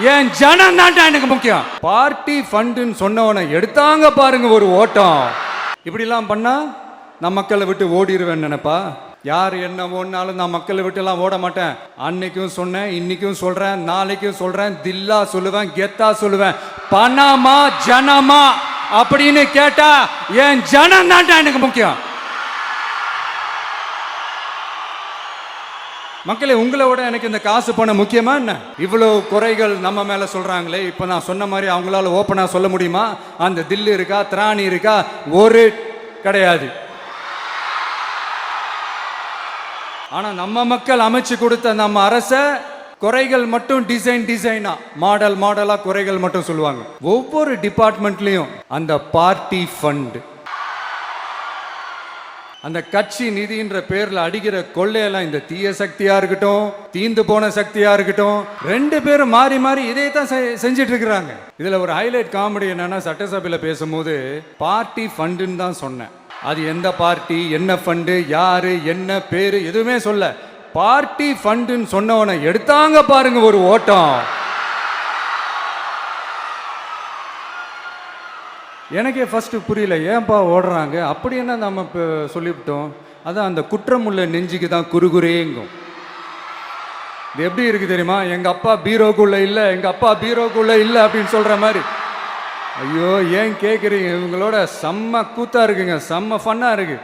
என் ஜனம் தான்டா எனக்கு முக்கியம். பார்ட்டி ஃபண்டுன்னு சொன்னவனை எடுத்தாங்க பாருங்க ஒரு ஓட்டம். இப்படிலாம் பண்ணா நான் மக்களை விட்டு ஓடிடுவேன் நினைப்பா. யார் என்ன ஓடினாலும் நான் மக்களை விட்டு எல்லாம் ஓட மாட்டேன். அன்னைக்கும் சொன்னேன், இன்னைக்கும் சொல்றேன், நாளைக்கும் சொல்றேன், தில்லா சொல்லுவேன், கெத்தா சொல்லுவேன். பணமா ஜனமா அப்படின்னு கேட்டா என் ஜனம் தான்டா எனக்கு முக்கியம். மக்களே, உங்களை விட எனக்கு இந்த காசு பணம் முக்கியமா என்ன? இவ்வளவு குறைகள் நம்ம மேல சொல்றாங்களே, இப்ப நான் சொன்ன மாதிரி அவங்களால ஓப்பனா சொல்ல முடியுமா? அந்த தில்லு இருக்கா, திராணி இருக்கா? ஒரு கிடையாது. ஆனா நம்ம மக்கள் அமைச்சு கொடுத்த நம்ம அரச குறைகள் மட்டும் டிசைனா மாடல் மாடலா குறைகள் மட்டும் சொல்லுவாங்க. ஒவ்வொரு டிபார்ட்மெண்ட்லயும் அந்த பார்ட்டி ஃபண்ட், அந்த கட்சி நிதின்ற பேர்ல அடிக்கிற கொள்ளையெல்லாம் இந்த தீய சக்தியா இருக்கட்டும், தீந்து போன சக்தியா இருக்கட்டும், ரெண்டு பேரும் மாறி மாறி இதே தான் செஞ்சிட்டு இருக்கிறாங்க. இதுல ஒரு ஹைலைட் காமெடி என்னன்னா, சட்டசபையில பேசும்போது பார்ட்டி ஃபண்டுன்னு தான் சொன்னேன். அது எந்த பார்ட்டி, என்ன ஃபண்டு, யாரு, என்ன பேரு எதுவுமே சொல்ல. பார்ட்டி ஃபண்டுன்னு சொன்னவனை எடுத்தாங்க பாருங்க ஒரு ஓட்டம். எனக்கே ஃபர்ஸ்ட் புரியல, ஏன்பா ஓடுறாங்க? அப்படி என்ன நம்ம இப்போ சொல்லிவிட்டோம்? அதான் அந்த குற்றம் உள்ள நெஞ்சுக்கு தான் குறுகுறேங்கும். இது எப்படி இருக்கு தெரியுமா? எங்க அப்பா பீரோக்குள்ள இல்லை, எங்க அப்பா பீரோக்குள்ள இல்லை அப்படின்னு சொல்ற மாதிரி. ஐயோ, ஏன் கேட்குறீங்க? இவங்களோட செம்ம கூத்தா இருக்குங்க, செம்ம ஃபன்னா இருக்கு.